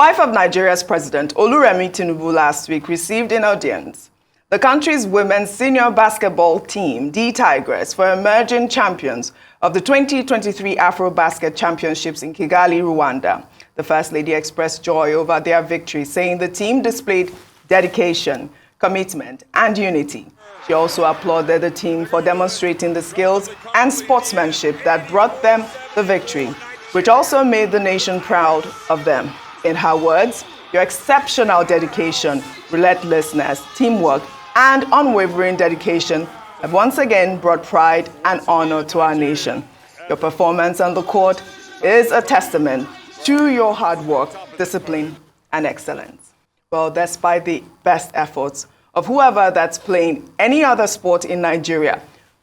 Wife of Nigeria's President Oluremi Tinubu last week received in audience the country's women's senior basketball team, the Tigers, for emerging champions of the 2023 Afro-Basket Championships in Kigali, Rwanda. The First Lady expressed joy over their victory, saying the team displayed dedication, commitment, and unity. She also applauded the team for demonstrating the skills and sportsmanship that brought them the victory, which also made the nation proud of them. In her words, your exceptional dedication, relentlessness, teamwork, and unwavering dedication have once again brought pride and honor to our nation. Your performance on the court is a testament to your hard work, discipline, and excellence. Well, despite the best efforts of whoever that's playing any other sport in Nigeria,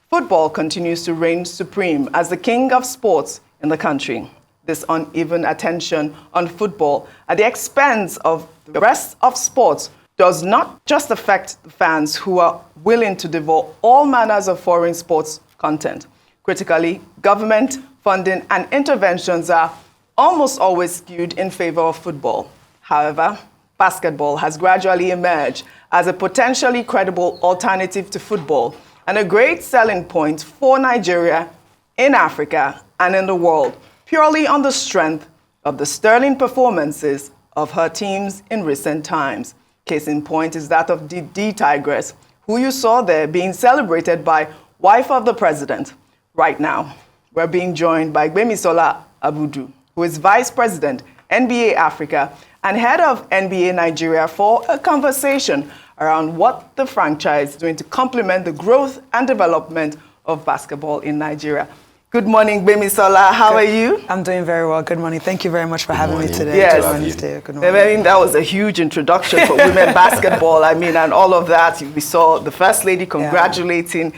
football continues to reign supreme as the king of sports in the country. This uneven attention on football at the expense of the rest of sports does not just affect the fans who are willing to devote all manners of foreign sports content. Critically, government funding and interventions are almost always skewed in favor of football. However, basketball has gradually emerged as a potentially credible alternative to football and a great selling point for Nigeria in Africa and in the world, purely on the strength of the sterling performances of her teams in recent times. Case in point is that of the Tigress, who you saw there being celebrated by wife of the president. Right now, we're being joined by Gbemisola Abudu, who is Vice President, NBA Africa, and head of NBA Nigeria, for a conversation around what the franchise is doing to complement the growth and development of basketball in Nigeria. Good morning, Gbemisola. How are you? I'm doing very well. Good morning. Thank you very much for having me today. Yes. Good morning. I mean, that was a huge introduction for women basketball. I mean, and all of that. We saw the First Lady congratulating,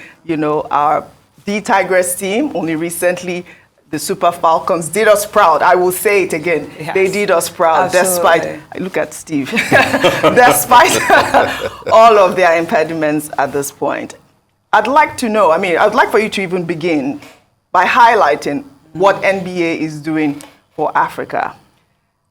our the Tigress team. Only recently, the Super Falcons did us proud. I will say it again. Yes. They did us proud, despite, look at Steve, despite all of their impediments at this point. I'd like to know, I'd like for you to even begin by highlighting what NBA is doing for Africa.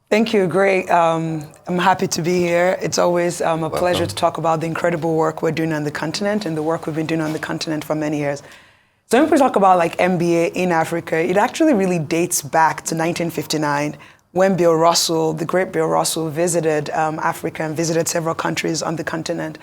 Thank you, great. I'm happy to be here. It's always a pleasure to talk about the incredible work we're doing on the continent and the work we've been doing on the continent for many years. So when we talk about NBA in Africa, it actually really dates back to 1959 when Bill Russell, the great Bill Russell, visited Africa and visited several countries on the continent.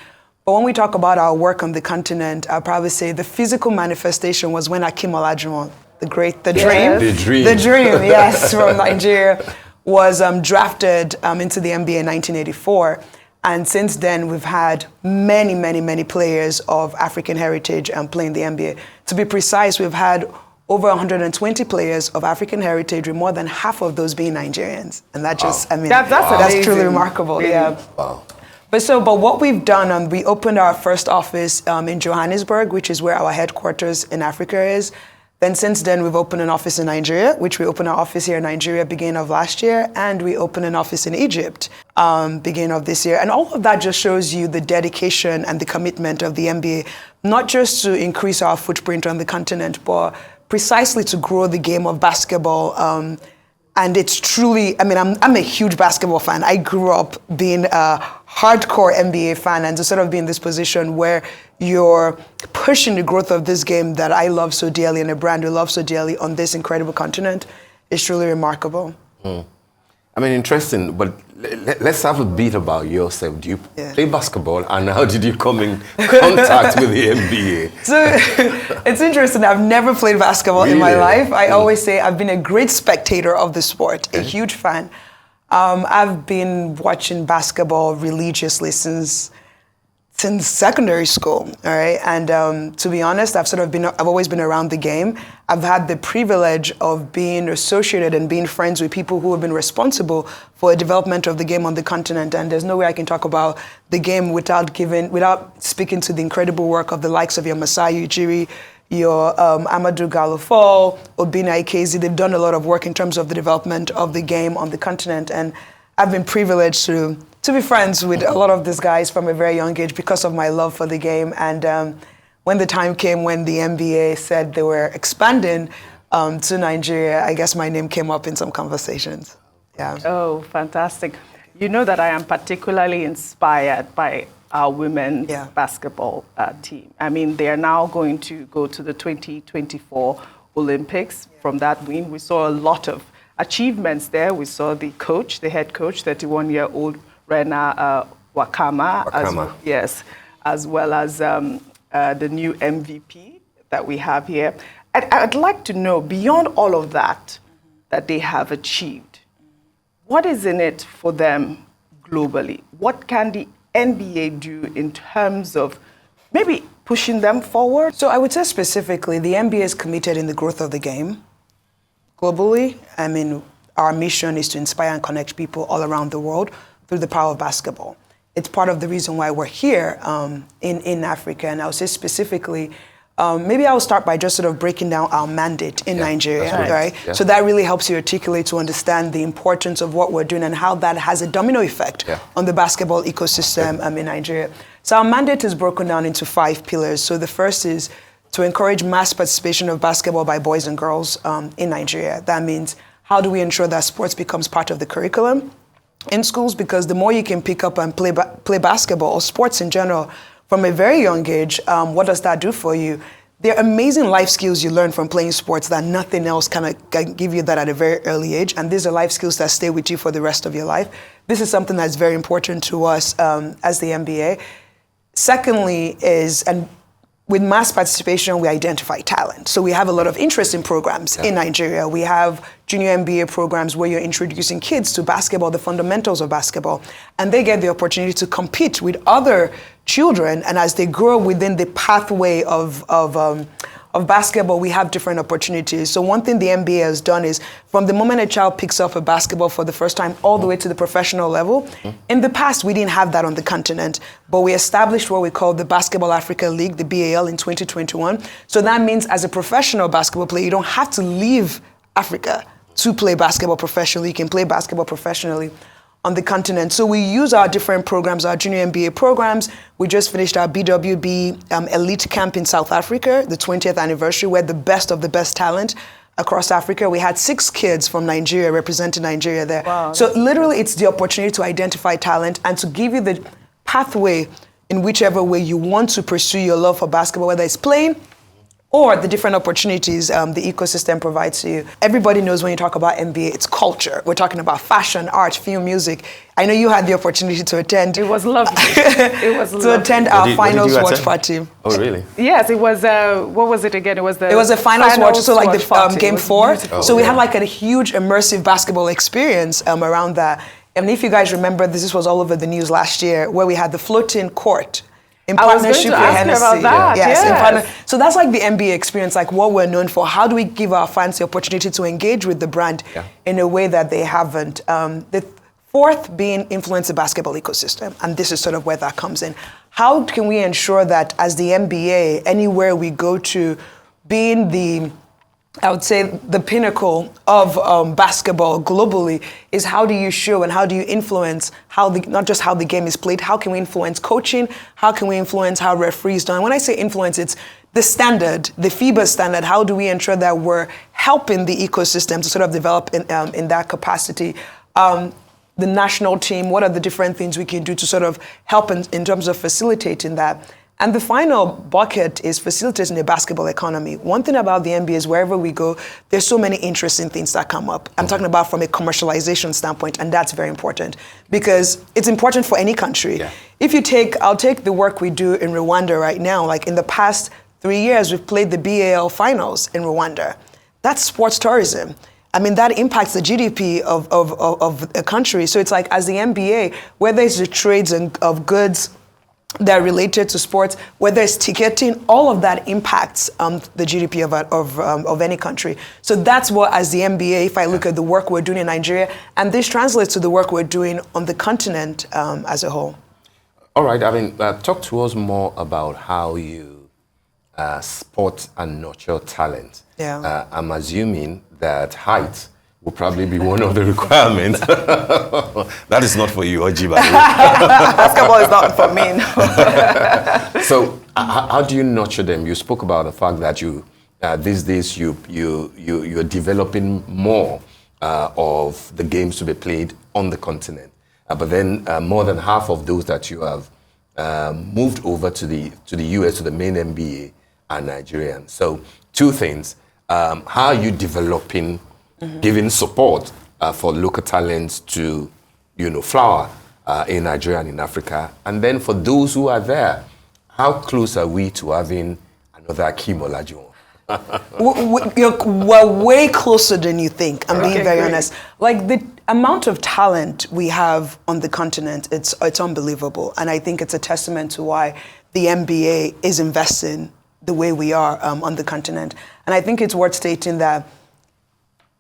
But when we talk about our work on the continent, I'll probably say the physical manifestation was when Akeem Olajuwon, the dream, yes, from Nigeria, was drafted into the NBA in 1984. And since then, we've had many, many, many players of African heritage playing the NBA. To be precise, we've had over 120 players of African heritage, with more than half of those being Nigerians. And that just, that's truly remarkable. Really? Yeah. Wow. But what we've done, we opened our first office in Johannesburg, which is where our headquarters in Africa is. Then since then, we've opened an office in Nigeria, which we opened our office here in Nigeria beginning of last year, and we opened an office in Egypt beginning of this year. And all of that just shows you the dedication and the commitment of the NBA, not just to increase our footprint on the continent, but precisely to grow the game of basketball. And it's truly, I'm a huge basketball fan. I grew up being a hardcore NBA fan, and to sort of be in this position where you're pushing the growth of this game that I love so dearly and a brand we love so dearly on this incredible continent is truly remarkable. Interesting, but let's have a bit about yourself. Do you play basketball, and how did you come in contact with the NBA? So it's interesting. I've never played basketball in my life. I always say I've been a great spectator of the sport, a huge fan. I've been watching basketball religiously since secondary school, all right? And to be honest, I've always been around the game. I've had the privilege of being associated and being friends with people who have been responsible for the development of the game on the continent. And there's no way I can talk about the game without speaking to the incredible work of the likes of your Masai Ujiri, your Amadou Galofo, Obina Ikezi. They've done a lot of work in terms of the development of the game on the continent. And I've been privileged to be friends with a lot of these guys from a very young age because of my love for the game. And when the time came when the NBA said they were expanding to Nigeria, I guess my name came up in some conversations. Yeah. Oh, fantastic. You know that I am particularly inspired by our women's Yeah. basketball team. I mean, they are now going to go to the 2024 Olympics. From that win, we saw a lot of achievements there. We saw the coach, the head coach, 31-year-old Rena Wakama. Yes, as well as the new MVP that we have here. I'd like to know, beyond all of that they have achieved, what is in it for them globally? What can the NBA do in terms of maybe pushing them forward? So I would say specifically, the NBA is committed in the growth of the game globally. I mean, our mission is to inspire and connect people all around the world through the power of basketball. It's part of the reason why we're here in Africa. And I would say specifically, maybe I'll start by just sort of breaking down our mandate in Nigeria, right? Yeah. So that really helps you articulate to understand the importance of what we're doing and how that has a domino effect on the basketball ecosystem in Nigeria. So our mandate is broken down into 5 pillars. So the first is to encourage mass participation of basketball by boys and girls in Nigeria. That means, how do we ensure that sports becomes part of the curriculum in schools? Because the more you can pick up and play basketball or sports in general from a very young age, what does that do for you? There are amazing life skills you learn from playing sports that nothing else can give you that at a very early age. And these are life skills that stay with you for the rest of your life. This is something that's very important to us as the NBA. Secondly is, and with mass participation, we identify talent. So we have a lot of interesting programs in Nigeria. We have junior NBA programs where you're introducing kids to basketball, the fundamentals of basketball, and they get the opportunity to compete with other children. And as they grow within the pathway of basketball, we have different opportunities. So one thing the NBA has done is, from the moment a child picks up a basketball for the first time all the way to the professional level, in the past we didn't have that on the continent, but we established what we call the Basketball Africa League, the BAL, in 2021. So that means, as a professional basketball player, you don't have to leave Africa to play basketball professionally. You can play basketball professionally on the continent. So we use our different programs, our junior NBA programs. We just finished our BWB Elite Camp in South Africa, the 20th anniversary, where the best of the best talent across Africa. We had 6 kids from Nigeria representing Nigeria there. Wow. So literally, it's the opportunity to identify talent and to give you the pathway in whichever way you want to pursue your love for basketball, whether it's playing or the different opportunities the ecosystem provides to you. Everybody knows when you talk about NBA, it's culture. We're talking about fashion, art, film, music. I know you had the opportunity to attend. It was lovely. It was lovely. To attend our finals watch party. Oh, really? Yes, it was, what was it again? It was a finals watch, so like the game 4. Oh, so we had like a huge immersive basketball experience around that. And if you guys remember, this was all over the news last year, where we had the floating court in partnership with Hennessy. About that. Yes. So that's like the NBA experience, like what we're known for. How do we give our fans the opportunity to engage with the brand in a way that they haven't? The fourth being influence the basketball ecosystem, and this is sort of where that comes in. How can we ensure that as the NBA, anywhere we go to, being the, I would say, the pinnacle of basketball globally, is how do you show and how do you influence not just how the game is played, how can we influence coaching, how can we influence how referees do? And when I say influence, it's the standard, the FIBA standard. How do we ensure that we're helping the ecosystem to sort of develop in that capacity? The national team, what are the different things we can do to sort of help in terms of facilitating that? And the final bucket is facilitating the basketball economy. One thing about the NBA is, wherever we go, there's so many interesting things that come up. I'm talking about from a commercialization standpoint, and that's very important because it's important for any country. Yeah. I'll take the work we do in Rwanda right now. Like in the past 3 years, we've played the BAL finals in Rwanda. That's sports tourism. I mean, that impacts the GDP of a country. So it's like, as the NBA, whether it's the trades of goods that are related to sports, whether it's ticketing, all of that impacts the GDP of any country. So that's what, as the NBA, if I look at the work we're doing in Nigeria, and this translates to the work we're doing on the continent as a whole. All right, I mean, talk to us more about how you spot and nurture talent. Yeah. I'm assuming that height will probably be one of the requirements. That is not for you, Oji, by the way. Basketball is not for me, no. So how do you nurture them? You spoke about the fact that these days you're developing more of the games to be played on the continent. but then more than half of those that you have moved over to the US, to the main NBA, are Nigerian. So two things. How are you developing, giving support for local talents to, flower in Nigeria and in Africa? And then for those who are there, how close are we to having another Akeem Olajuwon? We're way closer than you think. I'm being very great. honest. Like the amount of talent we have on the continent, it's unbelievable. And I think it's a testament to why the NBA is investing the way we are on the continent. And I think it's worth stating that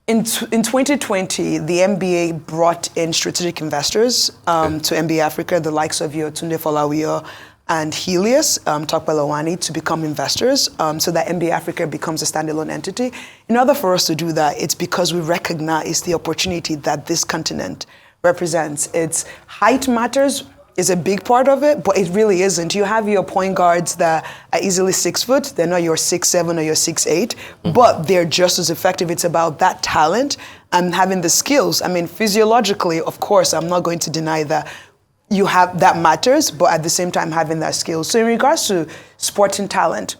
in 2020, the NBA brought in strategic investors to NBA Africa, the likes of your Tunde Folawiyo and Helios, Tokpelawani, to become investors so that NBA Africa becomes a standalone entity. In order for us to do that, it's because we recognize the opportunity that this continent represents. Its height matters is a big part of it, but it really isn't. You have your point guards that are easily 6 foot. They're not your 6'7" or your 6'8", but they're just as effective. It's about that talent and having the skills. I mean, physiologically, of course, I'm not going to deny that you have that matters, but at the same time having that skill. So in regards to sporting talent,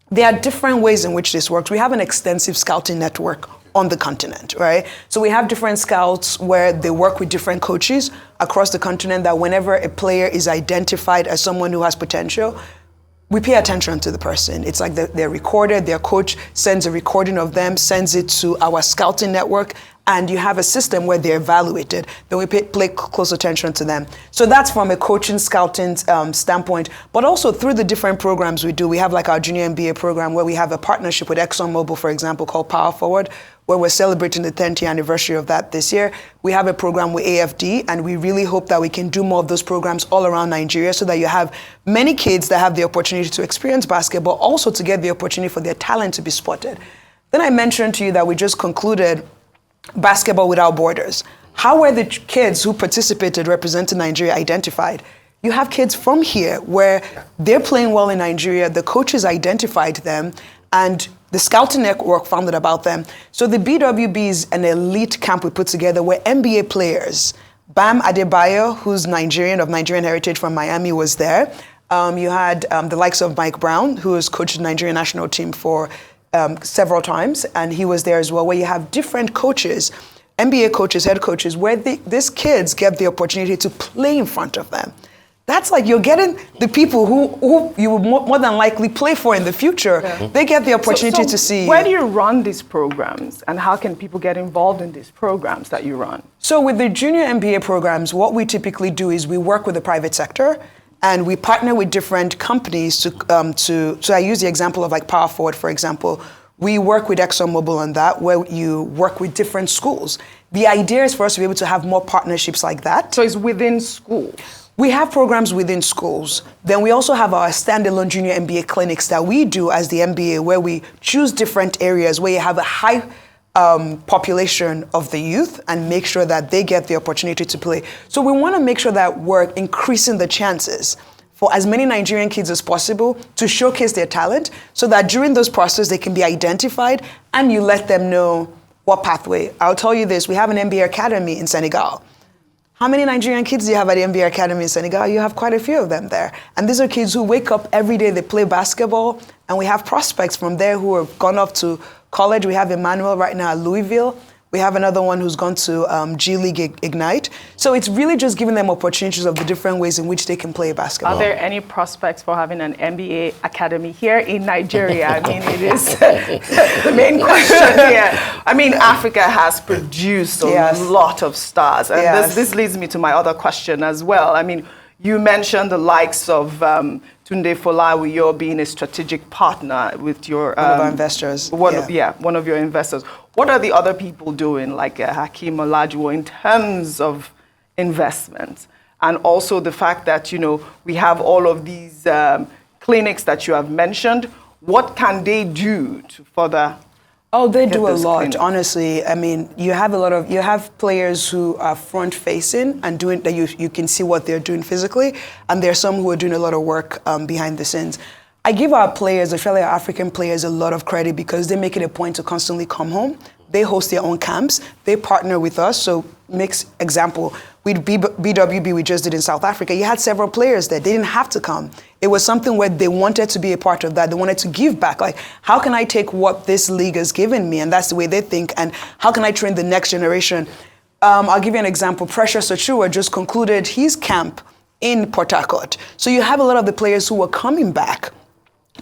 there are different ways in which this works. We have an extensive scouting network on the continent, right? So we have different scouts where they work with different coaches across the continent, that whenever a player is identified as someone who has potential, we pay attention to the person. It's like they're recorded, their coach sends a recording of them, sends it to our scouting network, and you have a system where they're evaluated. Then we pay close attention to them. So that's from a coaching, scouting standpoint, but also through the different programs we do. We have like our junior MBA program where we have a partnership with ExxonMobil, for example, called Power Forward, where we're celebrating the 10th year anniversary of that this year. We have a program with AFD, and we really hope that we can do more of those programs all around Nigeria so that you have many kids that have the opportunity to experience basketball, also to get the opportunity for their talent to be spotted. Then I mentioned to you that we just concluded Basketball Without Borders. How were the kids who participated representing Nigeria identified? You have kids from here where they're playing well in Nigeria, the coaches identified them, and the scouting network found out about them. So the BWB is an elite camp we put together where NBA players, Bam Adebayo, who's Nigerian, of Nigerian heritage from Miami, was there. You had the likes of Mike Brown, who has coached the Nigerian national team for several times, and he was there as well, where you have different coaches, NBA coaches, head coaches, where these kids get the opportunity to play in front of them. That's like you're getting the people who you would more than likely play for in the future. Yeah. They get the opportunity to see. Where do you run these programs, and how can people get involved in these programs that you run? So with the junior MBA programs, what we typically do is we work with the private sector, and we partner with different companies so I use the example of like Power Forward, for example. We work with ExxonMobil on that, where you work with different schools. The idea is for us to be able to have more partnerships like that. So it's within schools? We have programs within schools. Then we also have our standalone junior MBA clinics that we do as the MBA, where we choose different areas where you have a high population of the youth and make sure that they get the opportunity to play. So we want to make sure that we're increasing the chances for as many Nigerian kids as possible to showcase their talent so that during those processes they can be identified and you let them know what pathway. I'll tell you this, we have an MBA Academy in Senegal. How many Nigerian kids do you have at the MBA Academy in Senegal? You have quite a few of them there. And these are kids who wake up every day, they play basketball, and we have prospects from there who have gone off to college. We have Emmanuel right now at Louisville. We have another one who's gone to G League Ignite. So it's really just giving them opportunities of the different ways in which they can play basketball. Are there any prospects for having an MBA Academy here in Nigeria? I mean, it is the main question here. I mean, Africa has produced a lot of stars. And this leads me to my other question as well. I mean, you mentioned the likes of Tunde Folawiyo being a strategic partner with your... one of our investors. One of your investors. What are the other people doing, like Akeem Olajuwon, in terms of investment? And also the fact that, we have all of these clinics that you have mentioned. What can they do to further... Oh, they do a lot, honestly. I mean, you have players who are front-facing and doing that. You can see what they're doing physically, and there are some who are doing a lot of work behind the scenes. I give our players, especially our African players, a lot of credit because they make it a point to constantly come home. They host their own camps. They partner with us. So, mix example, with BWB we just did in South Africa, you had several players there. They didn't have to come. It was something where they wanted to be a part of that. They wanted to give back. Like, how can I take what this league has given me? And that's the way they think. And how can I train the next generation? I'll give you an example. Precious Achua just concluded his camp in Port Harcourt. So you have a lot of the players who are coming back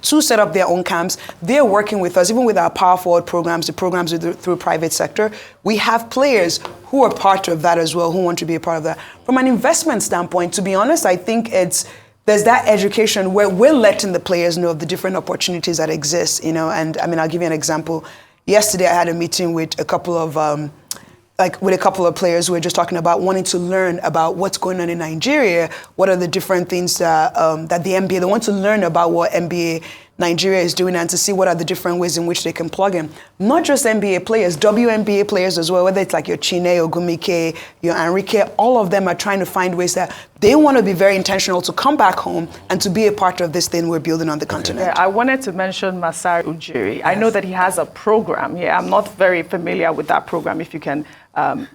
to set up their own camps. They're working with us, even with our Power Forward programs, the programs through private sector. We have players who are part of that as well, who want to be a part of that. From an investment standpoint, to be honest, I think there's that education where we're letting the players know of the different opportunities that exist, and I mean, I'll give you an example. Yesterday, I had a meeting with a couple of players who were just talking about wanting to learn about what's going on in Nigeria. What are the different things that the NBA, they want to learn about what NBA Nigeria is doing and to see what are the different ways in which they can plug in. Not just NBA players, WNBA players as well, whether it's like your Chine, Ogumike, your Enrique, all of them are trying to find ways that they want to be very intentional to come back home and to be a part of this thing we're building on the continent. Yeah, I wanted to mention Masai Ujiri. Yes. I know that he has a program. Yeah, I'm not very familiar with that program. If you can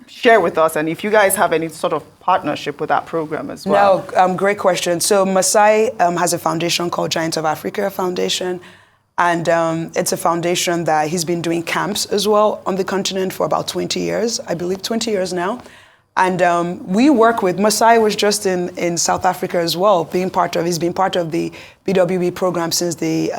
share with us, and if you guys have any sort of partnership with that program as well. No, great question. So Masai has a foundation called Giants of Africa Foundation, and it's a foundation that he's been doing camps as well on the continent for about 20 years, I believe 20 years now. And we work with, Masai was just in South Africa as well, he's been part of the BWB program since the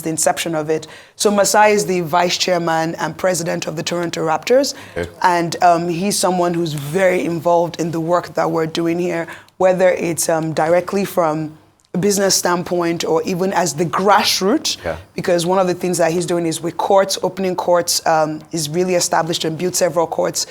inception of it. So Masai is the vice chairman and president of the Toronto Raptors. Okay. And he's someone who's very involved in the work that we're doing here, whether it's directly from a business standpoint or even as the grassroots, because one of the things that he's doing is with courts, opening courts, he's really established and built several courts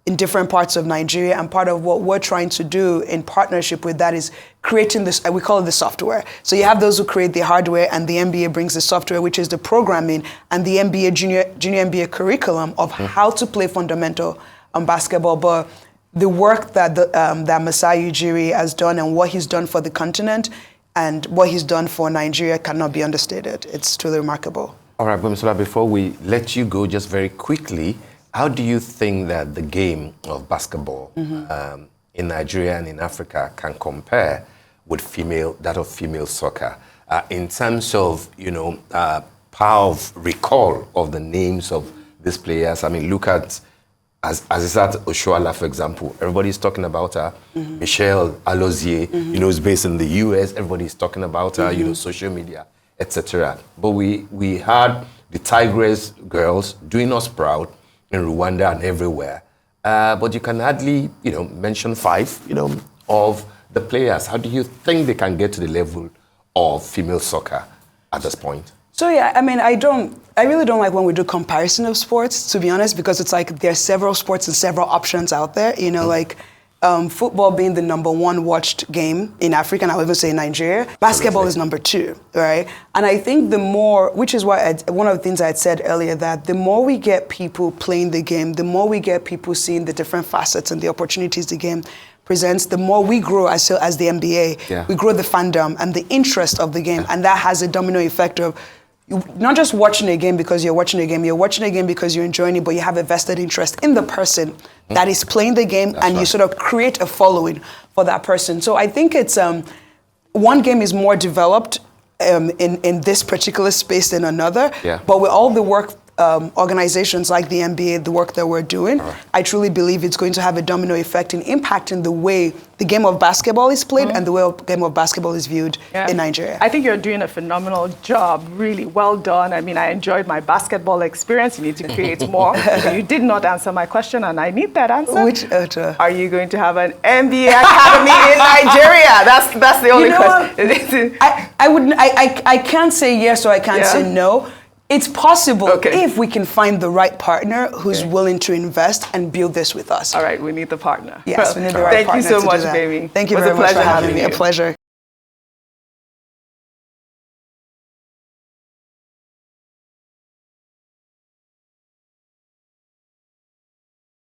in different parts of Nigeria, and part of what we're trying to do in partnership with that is creating this, we call it the software. So you have those who create the hardware, and the NBA brings the software, which is the programming, and the NBA junior NBA curriculum of how to play fundamental basketball. But the work that that Masai Ujiri has done and what he's done for the continent and what he's done for Nigeria cannot be understated. It's truly remarkable. All right, Gbemisola, before we let you go, just very quickly, how do you think that the game of basketball in Nigeria and in Africa can compare with that of female soccer in terms of, power of recall of the names of these players? I mean, look at Azizat Oshoala, for example. Everybody's talking about her. Michelle Alozie, is based in the US. Everybody's talking about her, social media, etc. But we had the Tigress girls doing us proud in Rwanda and everywhere. But you can hardly, mention 5, of the players. How do you think they can get to the level of female soccer at this point? So yeah, I mean, I really don't like when we do comparison of sports, to be honest, because it's like there's several sports and several options out there, like football being the #1 watched game in Africa, and I would even say in Nigeria. Basketball is #2, right? And I think the more, which is why one of the things I had said earlier, that the more we get people playing the game, the more we get people seeing the different facets and the opportunities the game presents, the more we grow as the NBA. Yeah. We grow the fandom and the interest of the game, and that has a domino effect of not just watching a game because you're watching a game, you're watching a game because you're enjoying it, but you have a vested interest in the person that is playing the game. That's and right. You sort of create a following for that person. So I think it's one game is more developed in this particular space than another, but with all the work organizations like the NBA, the work that we're doing, I truly believe it's going to have a domino effect in impacting the way the game of basketball is played and the way the game of basketball is viewed in Nigeria. I think you're doing a phenomenal job, really well done. I mean, I enjoyed my basketball experience. You need to create more. You did not answer my question, and I need that answer. Which are you going to have an NBA academy in Nigeria? That's the only question. I can't say yes or I can't say no. It's possible if we can find the right partner who's willing to invest and build this with us. All right, we need the partner. Yes, we need the right partner. Thank you so much, baby. Thank you very much for having me. A pleasure.